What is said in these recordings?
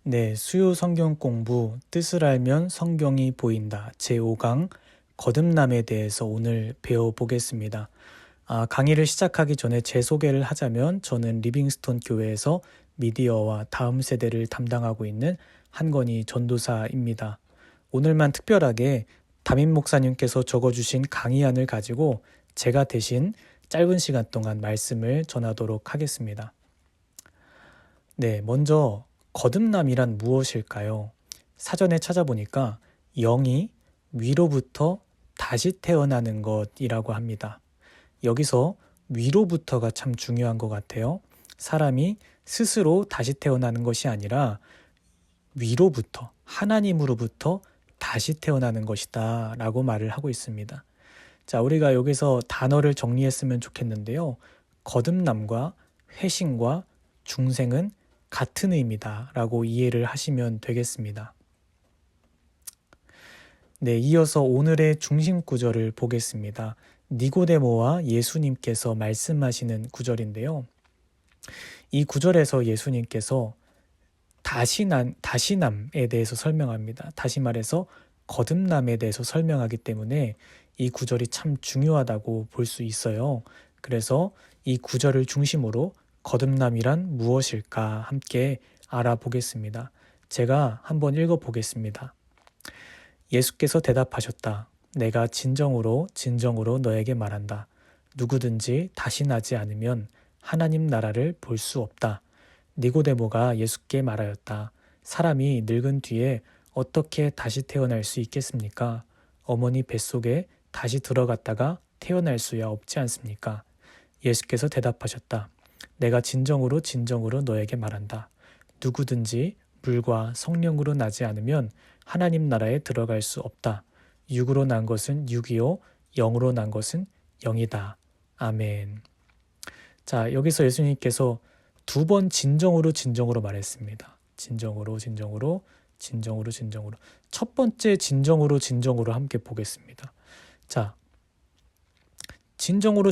네, 수요 성경 공부 뜻을 알면 성경이 보인다. 제5강 거듭남에 대해서 오늘 배워보겠습니다. 강의를 시작하기 전에 제 소개를 하자면 저는 리빙스톤 교회에서 미디어와 다음 세대를 담당하고 있는 한건희 전도사입니다. 오늘만 특별하게 담임 목사님께서 적어주신 강의안을 가지고 제가 대신 짧은 시간 동안 말씀을 전하도록 하겠습니다. 네, 먼저 거듭남이란 무엇일까요? 사전에 찾아보니까 영이 위로부터 다시 태어나는 것이라고 합니다. 여기서 위로부터가 참 중요한 것 같아요. 사람이 스스로 다시 태어나는 것이 아니라 위로부터, 하나님으로부터 다시 태어나는 것이다 라고 말을 하고 있습니다. 자, 우리가 여기서 단어를 정리했으면 좋겠는데요. 거듭남과 회심과 중생은 같은 의미다 라고 이해를 하시면 되겠습니다. 네, 이어서 오늘의 중심 구절을 보겠습니다. 니고데모와 예수님께서 말씀하시는 구절인데요. 이 구절에서 예수님께서 다시남에 대해서 설명합니다. 다시 말해서 거듭남에 대해서 설명하기 때문에 이 구절이 참 중요하다고 볼 수 있어요. 그래서 이 구절을 중심으로 거듭남이란 무엇일까 함께 알아보겠습니다. 제가 한번 읽어보겠습니다. 예수께서 대답하셨다. 내가 진정으로 너에게 말한다. 누구든지 다시 나지 않으면 하나님 나라를 볼 수 없다. 니고데모가 예수께 말하였다. 사람이 늙은 뒤에 어떻게 다시 태어날 수 있겠습니까? 어머니 뱃속에 다시 들어갔다가 태어날 수야 없지 않습니까? 예수께서 대답하셨다. 내가 진정으로 너에게 말한다. 누구든지 물과 성령으로 나지 않으면 하나님 나라에 들어갈 수 없다. 육으로 난 것은 육이요 영으로 난 것은 영이다. 아멘. 자, 여기서 예수님께서 두 번 진정으로 말했습니다. 진정으로. 첫 번째 진정으로 함께 보겠습니다. 자, 진정으로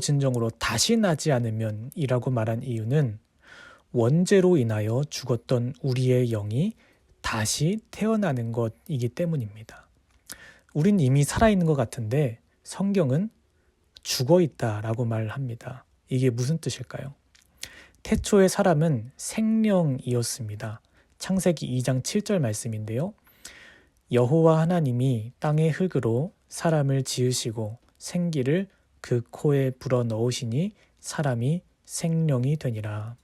다시 나지 않으면 이라고 말한 이유는 원죄로 인하여 죽었던 우리의 영이 다시 태어나는 것이기 때문입니다. 우린 이미 살아있는 것 같은데 성경은 죽어있다라고 말합니다. 이게 무슨 뜻일까요? 태초의 사람은 생령이었습니다. 창세기 2장 7절 말씀인데요. 여호와 하나님이 땅의 흙으로 사람을 지으시고 생기를 그 코에 불어 넣으시니 사람이 생령이 되니라.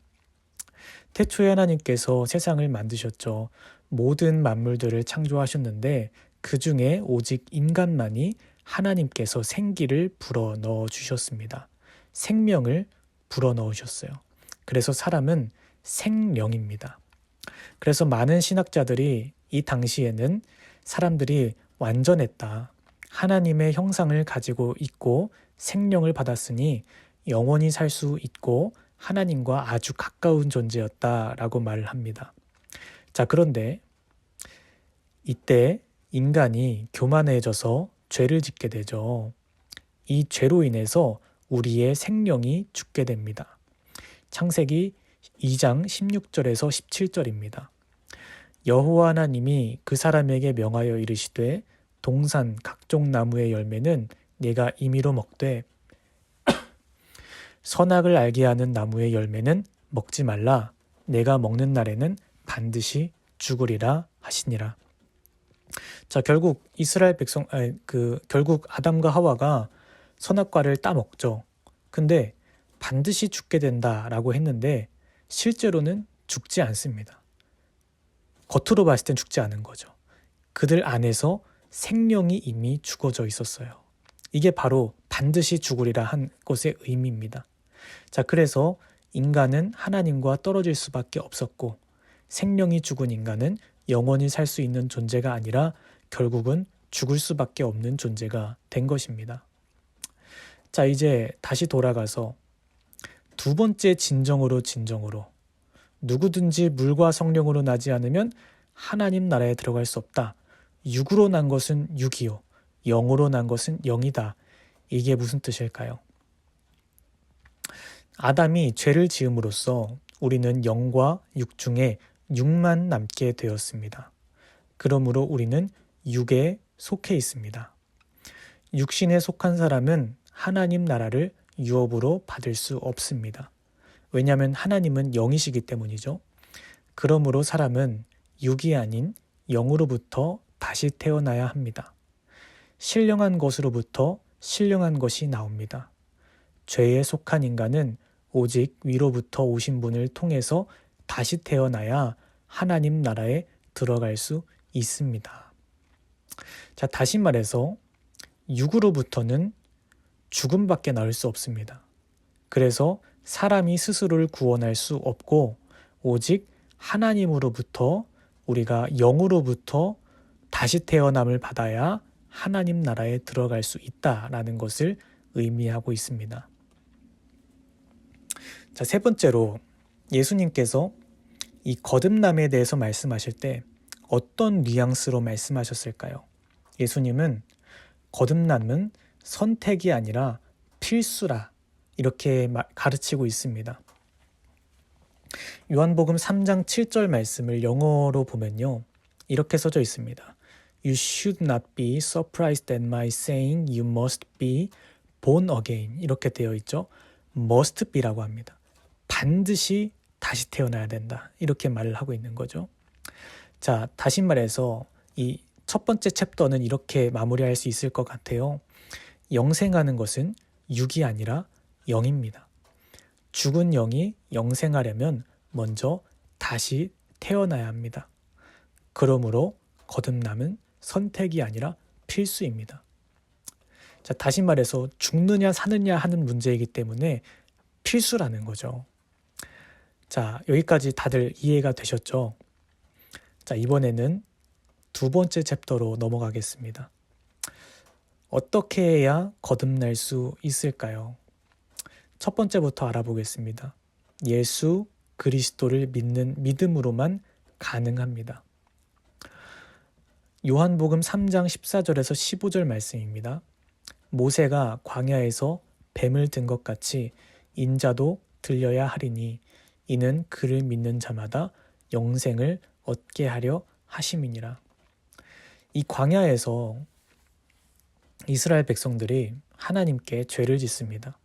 태초에 하나님께서 세상을 만드셨죠. 모든 만물들을 창조하셨는데 그 중에 오직 인간만이 하나님께서 생기를 불어 넣어 주셨습니다. 생명을 불어 넣으셨어요. 그래서 사람은 생령입니다. 그래서 많은 신학자들이 이 당시에는 사람들이 완전했다. 하나님의 형상을 가지고 있고 생명을 받았으니 영원히 살 수 있고 하나님과 아주 가까운 존재였다라고 말을 합니다. 자, 그런데 이때 인간이 교만해져서 죄를 짓게 되죠. 이 죄로 인해서 우리의 생명이 죽게 됩니다. 창세기 2장 16절에서 17절입니다. 여호와 하나님이 그 사람에게 명하여 이르시되 동산 각종 나무의 열매는 네가 임의로 먹되 선악을 알게 하는 나무의 열매는 먹지 말라. 내가 먹는 날에는 반드시 죽으리라 하시니라. 자, 결국 결국 아담과 하와가 선악과를 따먹죠. 근데 반드시 죽게 된다라고 했는데 실제로는 죽지 않습니다. 겉으로 봤을 땐 죽지 않은 거죠. 그들 안에서 생명이 이미 죽어져 있었어요. 이게 바로 반드시 죽으리라 한 것의 의미입니다. 자, 그래서 인간은 하나님과 떨어질 수밖에 없었고 생명이 죽은 인간은 영원히 살 수 있는 존재가 아니라 결국은 죽을 수밖에 없는 존재가 된 것입니다. 자, 이제 다시 돌아가서 두 번째 진정으로 누구든지 물과 성령으로 나지 않으면 하나님 나라에 들어갈 수 없다. 육으로 난 것은 육이요 영으로 난 것은 영이다. 이게 무슨 뜻일까요? 아담이 죄를 지음으로써 우리는 영과 육 중에 육만 남게 되었습니다. 그러므로 우리는 육에 속해 있습니다. 육신에 속한 사람은 하나님 나라를 유업으로 받을 수 없습니다. 왜냐하면 하나님은 영이시기 때문이죠. 그러므로 사람은 육이 아닌 영으로부터 다시 태어나야 합니다. 신령한 것으로부터 신령한 것이 나옵니다. 죄에 속한 인간은 오직 위로부터 오신 분을 통해서 다시 태어나야 하나님 나라에 들어갈 수 있습니다. 자, 다시 말해서 육으로부터는 죽음밖에 나올 수 없습니다. 그래서 사람이 스스로를 구원할 수 없고 오직 하나님으로부터 우리가 영으로부터 다시 태어남을 받아야 하나님 나라에 들어갈 수 있다라는 것을 의미하고 있습니다. 자, 세 번째로 예수님께서 이 거듭남에 대해서 말씀하실 때 어떤 뉘앙스로 말씀하셨을까요? 예수님은 거듭남은 선택이 아니라 필수라 이렇게 가르치고 있습니다. 요한복음 3장 7절 말씀을 영어로 보면요. 이렇게 써져 있습니다. You should not be surprised at my saying you must be born again. 이렇게 되어 있죠. must be라고 합니다. 반드시 다시 태어나야 된다. 이렇게 말을 하고 있는 거죠. 자, 다시 말해서 이 첫 번째 챕터는 이렇게 마무리할 수 있을 것 같아요. 영생하는 것은 육이 아니라 영입니다. 죽은 영이 영생하려면 먼저 다시 태어나야 합니다. 그러므로 거듭남은 선택이 아니라 필수입니다. 자, 다시 말해서 죽느냐 사느냐 하는 문제이기 때문에 필수라는 거죠. 자, 여기까지 다들 이해가 되셨죠? 자, 이번에는 두 번째 챕터로 넘어가겠습니다. 어떻게 해야 거듭날 수 있을까요? 첫 번째부터 알아보겠습니다. 예수 그리스도를 믿는 믿음으로만 가능합니다. 요한복음 3장 14절에서 15절 말씀입니다. 모세가 광야에서 뱀을 든 것 같이 인자도 들려야 하리니 이는 그를 믿는 자마다 영생을 얻게 하려 하심이니라. 이 광야에서 이스라엘 백성들이 하나님께 죄를 짓습니다.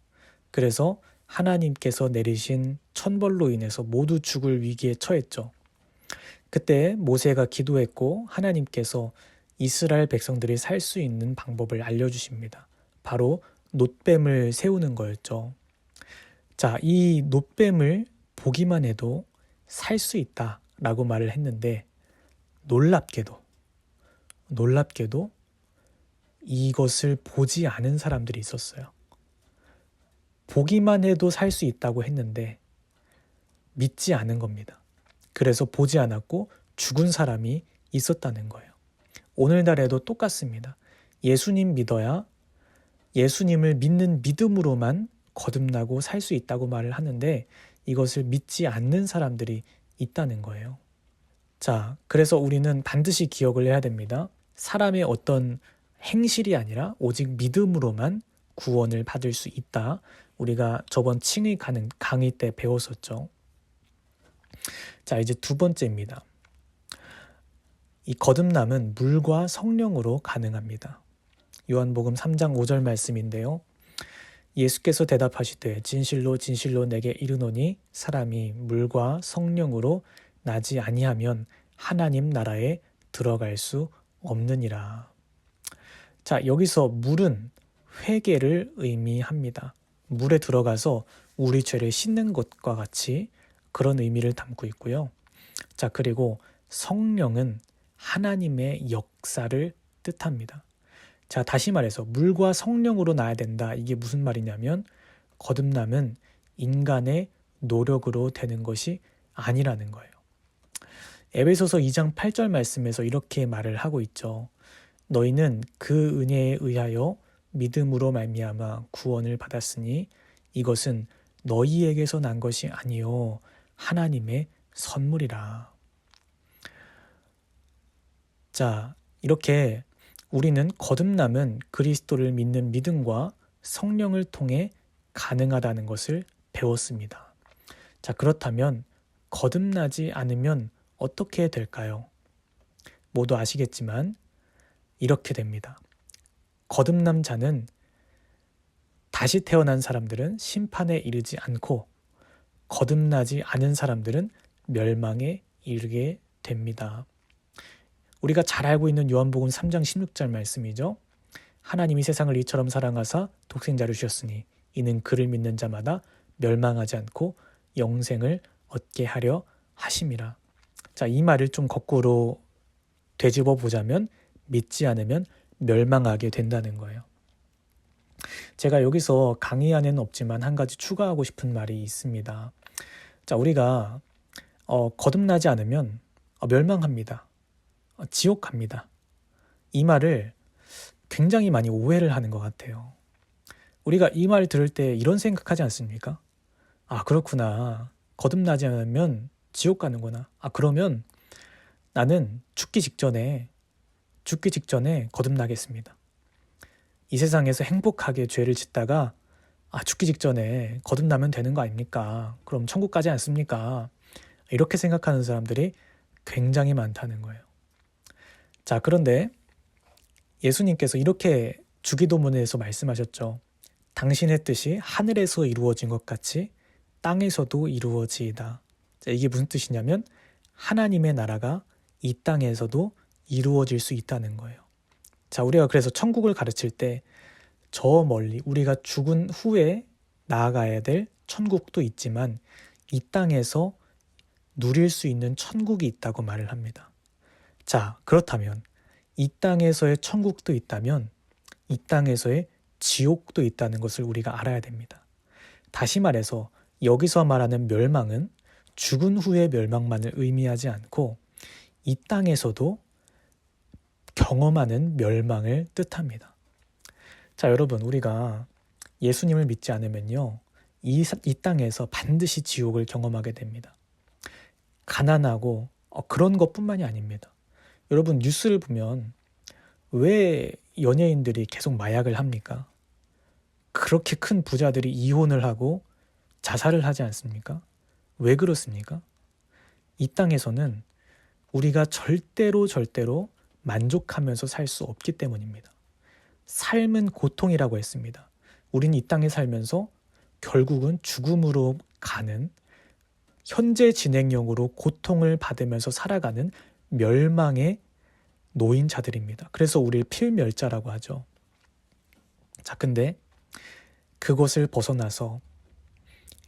그래서 하나님께서 내리신 천벌로 인해서 모두 죽을 위기에 처했죠. 그때 모세가 기도했고 하나님께서 이스라엘 백성들이 살 수 있는 방법을 알려주십니다. 바로 놋뱀을 세우는 거였죠. 자, 이 놋뱀을 보기만 해도 살 수 있다라고 말을 했는데 놀랍게도 이것을 보지 않은 사람들이 있었어요. 보기만 해도 살 수 있다고 했는데 믿지 않은 겁니다. 그래서 보지 않았고 죽은 사람이 있었다는 거예요. 오늘날에도 똑같습니다. 예수님 믿어야 예수님을 믿는 믿음으로만 거듭나고 살 수 있다고 말을 하는데 이것을 믿지 않는 사람들이 있다는 거예요. 자, 그래서 우리는 반드시 기억을 해야 됩니다. 사람의 어떤 행실이 아니라 오직 믿음으로만 구원을 받을 수 있다. 우리가 저번 칭의 강의 때 배웠었죠. 자, 이제 두 번째입니다. 이 거듭남은 물과 성령으로 가능합니다. 요한복음 3장 5절 말씀인데요. 예수께서 대답하시되 진실로 진실로 내게 이르노니 사람이 물과 성령으로 나지 아니하면 하나님 나라에 들어갈 수 없느니라. 자, 여기서 물은 회개를 의미합니다. 물에 들어가서 우리 죄를 씻는 것과 같이 그런 의미를 담고 있고요. 자, 그리고 성령은 하나님의 역사를 뜻합니다. 자, 다시 말해서 물과 성령으로 나야 된다. 이게 무슨 말이냐면 거듭남은 인간의 노력으로 되는 것이 아니라는 거예요. 에베소서 2장 8절 말씀에서 이렇게 말을 하고 있죠. 너희는 그 은혜에 의하여 믿음으로 말미암아 구원을 받았으니 이것은 너희에게서 난 것이 아니요 하나님의 선물이라. 자, 이렇게 우리는 거듭남은 그리스도를 믿는 믿음과 성령을 통해 가능하다는 것을 배웠습니다. 자, 그렇다면 거듭나지 않으면 어떻게 될까요? 모두 아시겠지만 이렇게 됩니다. 거듭난 자는 다시 태어난 사람들은 심판에 이르지 않고 거듭나지 않은 사람들은 멸망에 이르게 됩니다. 우리가 잘 알고 있는 요한복음 3장 16절 말씀이죠. 하나님이 세상을 이처럼 사랑하사 독생자를 주셨으니 이는 그를 믿는 자마다 멸망하지 않고 영생을 얻게 하려 하심이라. 자, 이 말을 좀 거꾸로 되짚어 보자면 믿지 않으면 멸망하게 된다는 거예요. 제가 여기서 강의 안에는 없지만 한 가지 추가하고 싶은 말이 있습니다. 자, 우리가 거듭나지 않으면 멸망합니다. 지옥 갑니다. 이 말을 굉장히 많이 오해를 하는 것 같아요. 우리가 이 말 들을 때 이런 생각하지 않습니까? 아, 그렇구나. 거듭나지 않으면 지옥 가는구나. 아, 그러면 나는 죽기 직전에 거듭나겠습니다. 이 세상에서 행복하게 죄를 짓다가 죽기 직전에 거듭나면 되는 거 아닙니까? 그럼 천국 가지 않습니까? 이렇게 생각하는 사람들이 굉장히 많다는 거예요. 자, 그런데 예수님께서 이렇게 주기도문에서 말씀하셨죠. 당신의 뜻이 하늘에서 이루어진 것 같이 땅에서도 이루어지이다. 자, 이게 무슨 뜻이냐면 하나님의 나라가 이 땅에서도 이루어질 수 있다는 거예요. 자, 우리가 그래서 천국을 가르칠 때 저 멀리 우리가 죽은 후에 나아가야 될 천국도 있지만 이 땅에서 누릴 수 있는 천국이 있다고 말을 합니다. 자, 그렇다면 이 땅에서의 천국도 있다면 이 땅에서의 지옥도 있다는 것을 우리가 알아야 됩니다. 다시 말해서 여기서 말하는 멸망은 죽은 후의 멸망만을 의미하지 않고 이 땅에서도 경험하는 멸망을 뜻합니다. 자, 여러분, 우리가 예수님을 믿지 않으면요, 이 땅에서 반드시 지옥을 경험하게 됩니다. 가난하고 그런 것뿐만이 아닙니다. 여러분, 뉴스를 보면 왜 연예인들이 계속 마약을 합니까? 그렇게 큰 부자들이 이혼을 하고 자살을 하지 않습니까? 왜 그렇습니까? 이 땅에서는 우리가 절대로 만족하면서 살 수 없기 때문입니다. 삶은 고통이라고 했습니다. 우리는 이 땅에 살면서 결국은 죽음으로 가는 현재 진행형으로 고통을 받으면서 살아가는 멸망의 놓인 자들입니다. 그래서 우리를 필멸자라고 하죠. 자, 근데 그것을 벗어나서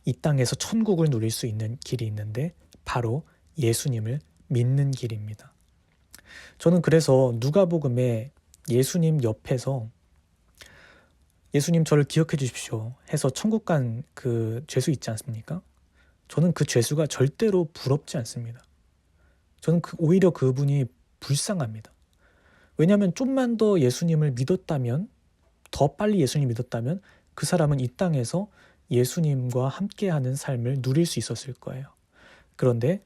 이 땅에서 천국을 누릴 수 있는 길이 있는데 바로 예수님을 믿는 길입니다. 저는 그래서 누가복음에 예수님 옆에서 예수님 저를 기억해 주십시오 해서 천국 간 그 죄수 있지 않습니까? 저는 그 죄수가 절대로 부럽지 않습니다. 저는 오히려 그분이 불쌍합니다. 왜냐하면 좀만 더 예수님을 믿었다면, 더 빨리 예수님 믿었다면 그 사람은 이 땅에서 예수님과 함께하는 삶을 누릴 수 있었을 거예요. 그런데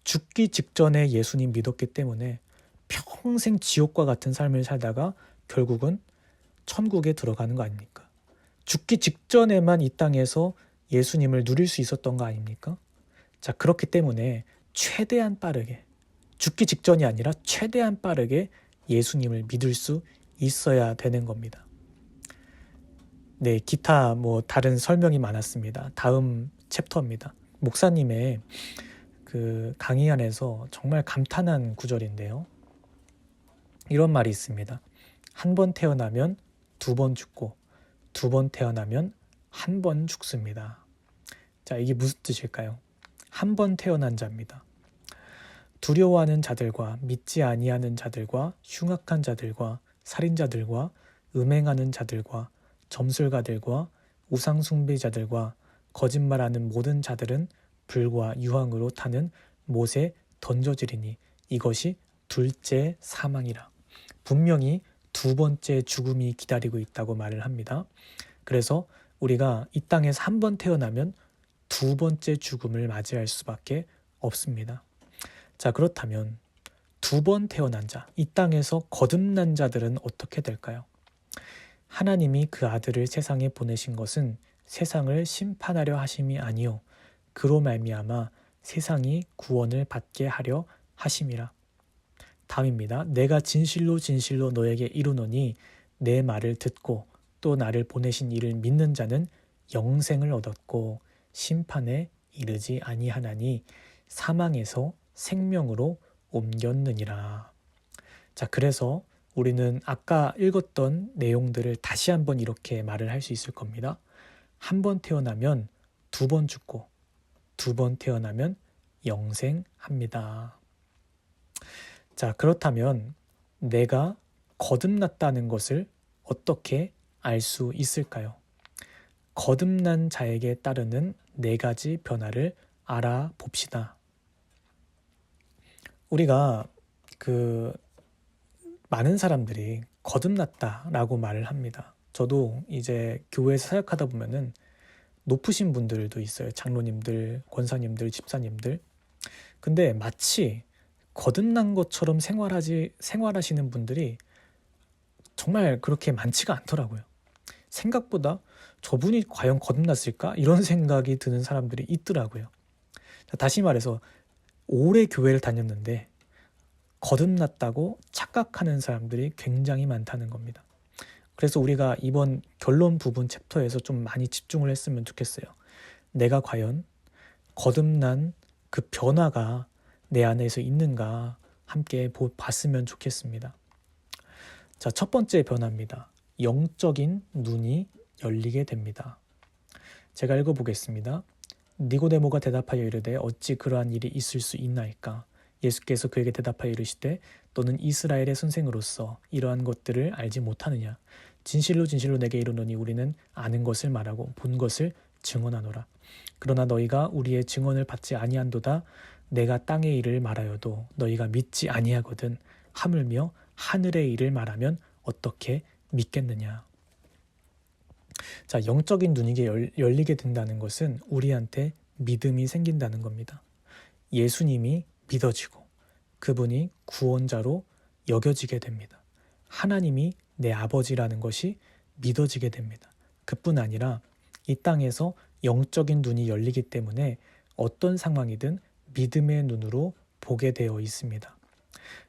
죽기 직전에 예수님 믿었기 때문에 평생 지옥과 같은 삶을 살다가 결국은 천국에 들어가는 거 아닙니까? 죽기 직전에만 이 땅에서 예수님을 누릴 수 있었던 거 아닙니까? 자, 그렇기 때문에 최대한 빠르게, 죽기 직전이 아니라 최대한 빠르게 예수님을 믿을 수 있어야 되는 겁니다. 네, 기타 다른 설명이 많았습니다. 다음 챕터입니다. 목사님의 그 강의 안에서 정말 감탄한 구절인데요. 이런 말이 있습니다. 한 번 태어나면 두 번 죽고 두 번 태어나면 한 번 죽습니다. 자, 이게 무슨 뜻일까요? 한 번 태어난 자입니다. 두려워하는 자들과 믿지 아니하는 자들과 흉악한 자들과 살인자들과 음행하는 자들과 점술가들과 우상숭배자들과 거짓말하는 모든 자들은 불과 유황으로 타는 못에 던져지리니 이것이 둘째 사망이라. 분명히 두 번째 죽음이 기다리고 있다고 말을 합니다. 그래서 우리가 이 땅에서 한 번 태어나면 두 번째 죽음을 맞이할 수밖에 없습니다. 자, 그렇다면 두 번 태어난 자, 이 땅에서 거듭난 자들은 어떻게 될까요? 하나님이 그 아들을 세상에 보내신 것은 세상을 심판하려 하심이 아니요 그로 말미암아 세상이 구원을 받게 하려 하심이라. 다음입니다. 내가 진실로 진실로 너에게 이르노니 내 말을 듣고 또 나를 보내신 이를 믿는 자는 영생을 얻었고 심판에 이르지 아니하나니 사망에서 생명으로 옮겼느니라. 자, 그래서 우리는 아까 읽었던 내용들을 다시 한번 이렇게 말을 할 수 있을 겁니다. 한 번 태어나면 두 번 죽고 두 번 태어나면 영생합니다. 자, 그렇다면 내가 거듭났다는 것을 어떻게 알 수 있을까요? 거듭난 자에게 따르는 네 가지 변화를 알아봅시다. 우리가 많은 사람들이 거듭났다라고 말을 합니다. 저도 이제 교회에서 사역하다 보면은 높으신 분들도 있어요. 장로님들, 권사님들, 집사님들. 근데 마치 거듭난 것처럼 생활하시는 분들이 정말 그렇게 많지가 않더라고요. 생각보다 저분이 과연 거듭났을까? 이런 생각이 드는 사람들이 있더라고요. 다시 말해서 오래 교회를 다녔는데 거듭났다고 착각하는 사람들이 굉장히 많다는 겁니다. 그래서 우리가 이번 결론 부분 챕터에서 좀 많이 집중을 했으면 좋겠어요. 내가 과연 거듭난 그 변화가 내 안에서 있는가 함께 봤으면 좋겠습니다. 자, 첫 번째 변화입니다. 영적인 눈이 열리게 됩니다. 제가 읽어보겠습니다. 니고데모가 대답하여 이르되 어찌 그러한 일이 있을 수 있나이까? 예수께서 그에게 대답하여 이르시되 너는 이스라엘의 선생으로서 이러한 것들을 알지 못하느냐? 진실로 진실로 내게 이르노니 우리는 아는 것을 말하고 본 것을 증언하노라. 그러나 너희가 우리의 증언을 받지 아니한도다. 내가 땅의 일을 말하여도 너희가 믿지 아니하거든. 하물며 하늘의 일을 말하면 어떻게 믿겠느냐? 자, 영적인 눈이 열리게 된다는 것은 우리한테 믿음이 생긴다는 겁니다. 예수님이 믿어지고 그분이 구원자로 여겨지게 됩니다. 하나님이 내 아버지라는 것이 믿어지게 됩니다. 그뿐 아니라 이 땅에서 영적인 눈이 열리기 때문에 어떤 상황이든 믿음의 눈으로 보게 되어 있습니다.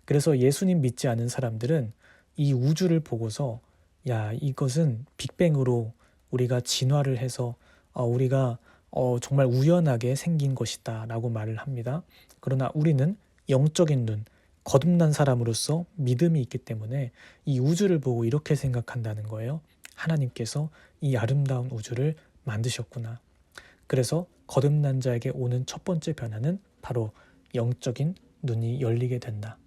그래서 예수님 믿지 않은 사람들은 이 우주를 보고서 야, 이것은 빅뱅으로 우리가 진화를 해서 우리가 정말 우연하게 생긴 것이다 라고 말을 합니다. 그러나 우리는 영적인 눈, 거듭난 사람으로서 믿음이 있기 때문에 이 우주를 보고 이렇게 생각한다는 거예요. 하나님께서 이 아름다운 우주를 만드셨구나. 그래서 거듭난 자에게 오는 첫 번째 변화는 바로 영적인 눈이 열리게 된다.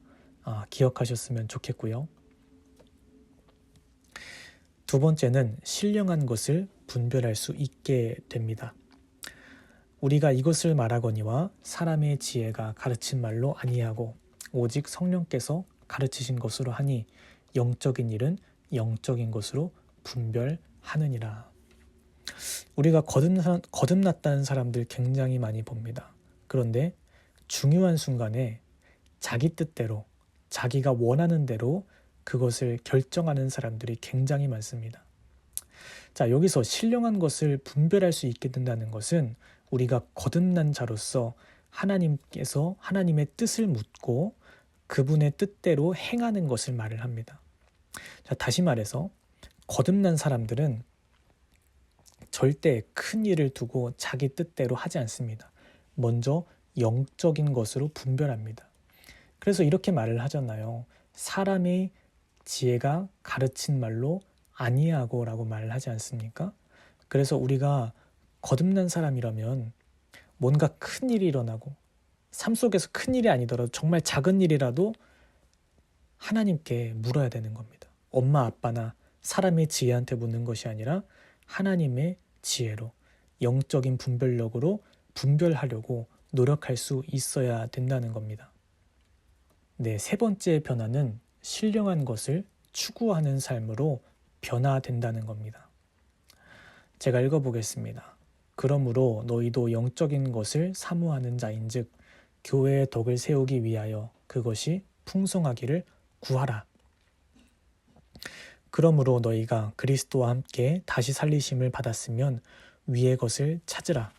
기억하셨으면 좋겠고요. 두 번째는 신령한 것을 분별할 수 있게 됩니다. 우리가 이것을 말하거니와 사람의 지혜가 가르친 말로 아니하고 오직 성령께서 가르치신 것으로 하니 영적인 일은 영적인 것으로 분별하느니라. 우리가 거듭났다는 사람들 굉장히 많이 봅니다. 그런데 중요한 순간에 자기 뜻대로 자기가 원하는 대로 그것을 결정하는 사람들이 굉장히 많습니다. 자, 여기서 신령한 것을 분별할 수 있게 된다는 것은 우리가 거듭난 자로서 하나님께서 하나님의 뜻을 묻고 그분의 뜻대로 행하는 것을 말을 합니다. 자, 다시 말해서 거듭난 사람들은 절대 큰 일을 두고 자기 뜻대로 하지 않습니다. 먼저 영적인 것으로 분별합니다. 그래서 이렇게 말을 하잖아요. 사람의 지혜가 가르친 말로 아니하고 라고 말을 하지 않습니까? 그래서 우리가 거듭난 사람이라면 뭔가 큰 일이 일어나고 삶 속에서 큰 일이 아니더라도 정말 작은 일이라도 하나님께 물어야 되는 겁니다. 엄마 아빠나 사람의 지혜한테 묻는 것이 아니라 하나님의 지혜로 영적인 분별력으로 분별하려고 노력할 수 있어야 된다는 겁니다. 네, 세 번째 변화는 신령한 것을 추구하는 삶으로 변화된다는 겁니다. 제가 읽어보겠습니다. 그러므로 너희도 영적인 것을 사모하는 자인즉 교회의 덕을 세우기 위하여 그것이 풍성하기를 구하라. 그러므로 너희가 그리스도와 함께 다시 살리심을 받았으면 위의 것을 찾으라.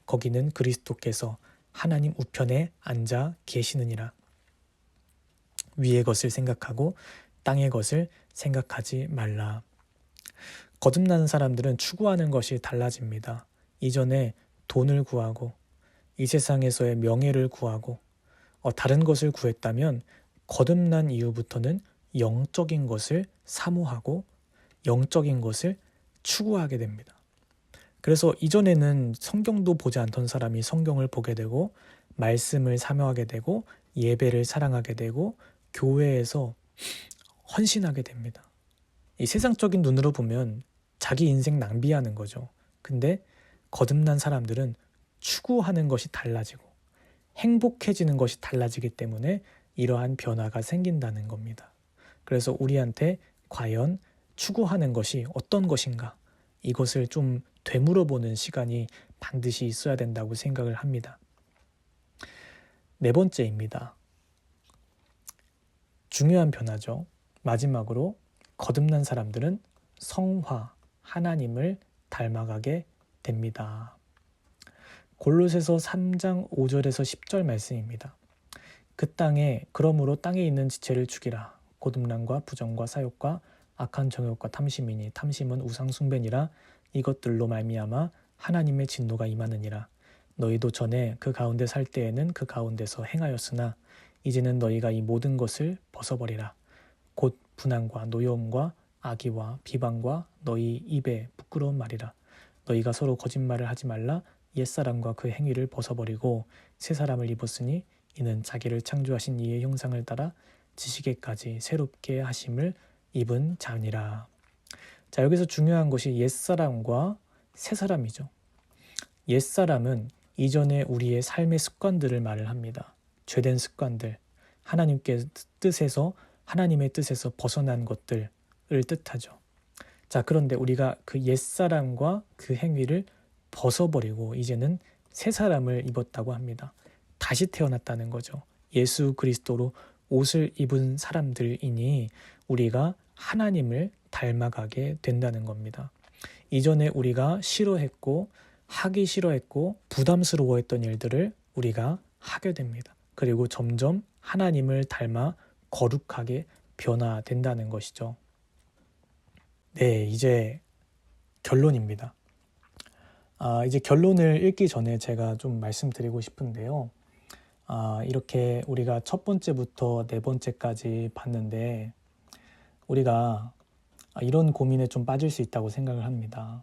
거기는 그리스도께서 하나님 우편에 앉아 계시느니라. 위의 것을 생각하고 땅의 것을 생각하지 말라. 거듭나는 사람들은 추구하는 것이 달라집니다. 이전에 돈을 구하고 이 세상에서의 명예를 구하고 다른 것을 구했다면 거듭난 이후부터는 영적인 것을 사모하고 영적인 것을 추구하게 됩니다. 그래서 이전에는 성경도 보지 않던 사람이 성경을 보게 되고 말씀을 사모하게 되고 예배를 사랑하게 되고 교회에서 헌신하게 됩니다. 이 세상적인 눈으로 보면 자기 인생 낭비하는 거죠. 근데 거듭난 사람들은 추구하는 것이 달라지고 행복해지는 것이 달라지기 때문에 이러한 변화가 생긴다는 겁니다. 그래서 우리한테 과연 추구하는 것이 어떤 것인가? 이것을 좀 되물어보는 시간이 반드시 있어야 된다고 생각을 합니다. 네 번째입니다. 중요한 변화죠. 마지막으로 거듭난 사람들은 성화, 하나님을 닮아가게 됩니다. 골로새서 3장 5절에서 10절 말씀입니다. 그러므로 땅에 있는 지체를 죽이라. 거듭남과 부정과 사욕과 악한 정욕과 탐심이니 탐심은 우상 숭배니라. 이것들로 말미암아 하나님의 진노가 임하느니라. 너희도 전에 그 가운데 살 때에는 그 가운데서 행하였으나 이제는 너희가 이 모든 것을 벗어버리라. 곧 분한과 노여움과 악의와 비방과 너희 입에 부끄러운 말이라. 너희가 서로 거짓말을 하지 말라. 옛사람과 그 행위를 벗어버리고 새 사람을 입었으니 이는 자기를 창조하신 이의 형상을 따라 지시게까지 새롭게 하심을 입은 자니라. 자, 여기서 중요한 것이 옛사람과 새사람이죠. 옛사람은 이전에 우리의 삶의 습관들을 말을 합니다. 죄된 습관들, 하나님의 뜻에서 벗어난 것들을 뜻하죠. 자, 그런데 우리가 그 옛사람과 그 행위를 벗어버리고 이제는 새 사람을 입었다고 합니다. 다시 태어났다는 거죠. 예수 그리스도로 옷을 입은 사람들이니 우리가 하나님을 닮아가게 된다는 겁니다. 이전에 우리가 싫어했고 하기 싫어했고 부담스러워했던 일들을 우리가 하게 됩니다. 그리고 점점 하나님을 닮아 거룩하게 변화된다는 것이죠. 네, 이제 결론입니다. 이제 결론을 읽기 전에 제가 좀 말씀드리고 싶은데요. 이렇게 우리가 첫 번째부터 네 번째까지 봤는데 우리가 이런 고민에 좀 빠질 수 있다고 생각을 합니다.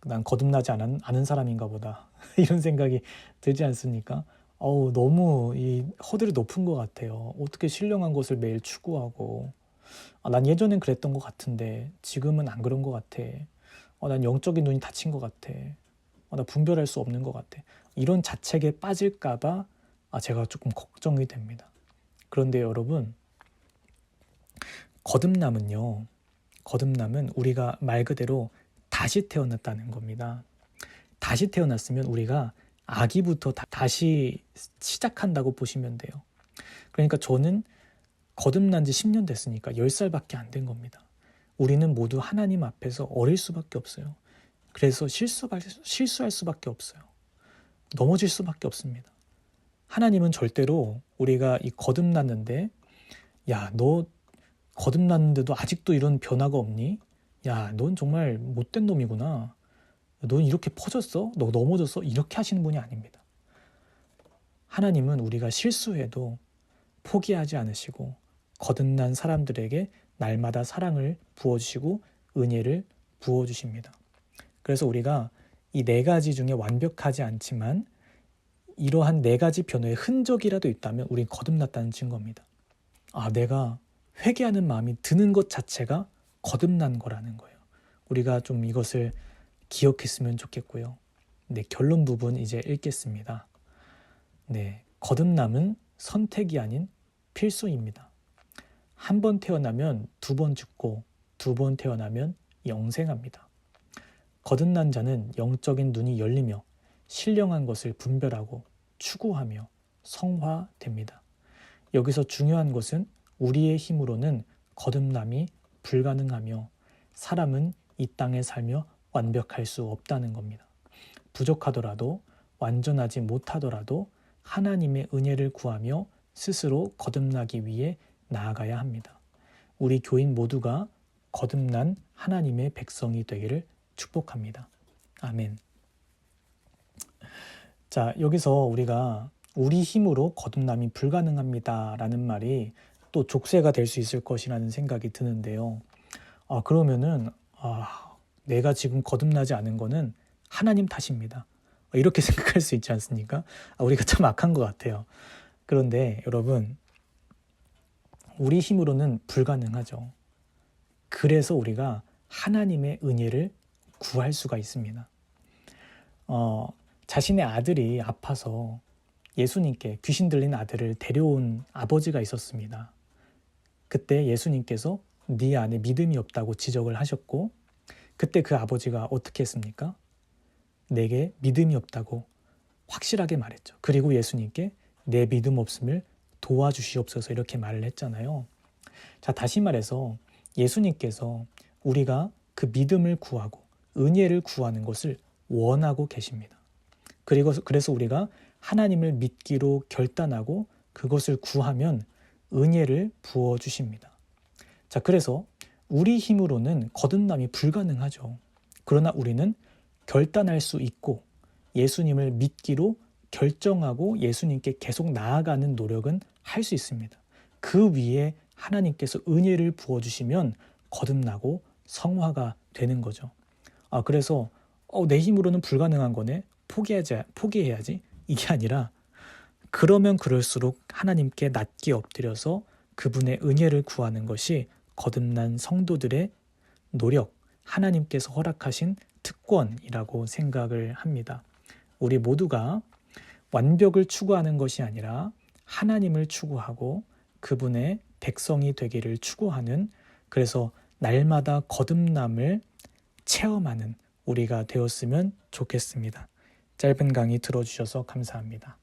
난 거듭나지 않은 사람인가 보다. 이런 생각이 들지 않습니까? 너무 이 허들이 높은 것 같아요. 어떻게 신령한 것을 매일 추구하고 난 예전엔 그랬던 것 같은데 지금은 안 그런 것 같아. 난 영적인 눈이 닫힌 것 같아. 나 분별할 수 없는 것 같아. 이런 자책에 빠질까 봐 제가 조금 걱정이 됩니다. 그런데 여러분, 거듭남은 우리가 말 그대로 다시 태어났다는 겁니다. 다시 태어났으면 우리가 아기부터 다시 시작한다고 보시면 돼요. 그러니까 저는 거듭난 지 10년 됐으니까 10살밖에 안 된 겁니다. 우리는 모두 하나님 앞에서 어릴 수밖에 없어요. 그래서 실수할 수밖에 없어요. 넘어질 수밖에 없습니다. 하나님은 절대로 우리가 이 거듭났는데 야, 너 거듭났는데도 아직도 이런 변화가 없니? 야, 넌 정말 못된 놈이구나. 넌 이렇게 퍼졌어? 너 넘어졌어? 이렇게 하시는 분이 아닙니다. 하나님은 우리가 실수해도 포기하지 않으시고 거듭난 사람들에게 날마다 사랑을 부어주시고 은혜를 부어주십니다. 그래서 우리가 이 네 가지 중에 완벽하지 않지만 이러한 네 가지 변화의 흔적이라도 있다면 우린 거듭났다는 증거입니다. 내가 회개하는 마음이 드는 것 자체가 거듭난 거라는 거예요. 우리가 좀 이것을 기억했으면 좋겠고요. 네, 결론 부분 이제 읽겠습니다. 네, 거듭남은 선택이 아닌 필수입니다. 한 번 태어나면 두 번 죽고 두 번 태어나면 영생합니다. 거듭난 자는 영적인 눈이 열리며 신령한 것을 분별하고 추구하며 성화됩니다. 여기서 중요한 것은 우리의 힘으로는 거듭남이 불가능하며 사람은 이 땅에 살며 완벽할 수 없다는 겁니다. 부족하더라도 완전하지 못하더라도 하나님의 은혜를 구하며 스스로 거듭나기 위해 나아가야 합니다. 우리 교인 모두가 거듭난 하나님의 백성이 되기를 축복합니다. 아멘. 자, 여기서 우리가 우리 힘으로 거듭남이 불가능합니다 라는 말이 또 족쇄가 될 수 있을 것이라는 생각이 드는데요. 그러면은 내가 지금 거듭나지 않은 거는 하나님 탓입니다. 이렇게 생각할 수 있지 않습니까? 우리가 참 악한 것 같아요. 그런데 여러분, 우리 힘으로는 불가능하죠. 그래서 우리가 하나님의 은혜를 구할 수가 있습니다. 자신의 아들이 아파서 예수님께 귀신 들린 아들을 데려온 아버지가 있었습니다. 그때 예수님께서 네 안에 믿음이 없다고 지적을 하셨고, 그때 그 아버지가 어떻게 했습니까? 내게 믿음이 없다고 확실하게 말했죠. 그리고 예수님께 내 믿음 없음을 도와주시옵소서 이렇게 말을 했잖아요. 자, 다시 말해서 예수님께서 우리가 그 믿음을 구하고 은혜를 구하는 것을 원하고 계십니다. 그래서 우리가 하나님을 믿기로 결단하고 그것을 구하면 은혜를 부어주십니다. 자, 그래서 우리 힘으로는 거듭남이 불가능하죠. 그러나 우리는 결단할 수 있고 예수님을 믿기로 결정하고 예수님께 계속 나아가는 노력은 할 수 있습니다. 그 위에 하나님께서 은혜를 부어주시면 거듭나고 성화가 되는 거죠. 그래서 내 힘으로는 불가능한 거네. 포기해야지. 이게 아니라 그러면 그럴수록 하나님께 낮게 엎드려서 그분의 은혜를 구하는 것이 거듭난 성도들의 노력, 하나님께서 허락하신 특권이라고 생각을 합니다. 우리 모두가 완벽을 추구하는 것이 아니라 하나님을 추구하고 그분의 백성이 되기를 추구하는, 그래서 날마다 거듭남을 체험하는 우리가 되었으면 좋겠습니다. 짧은 강의 들어주셔서 감사합니다.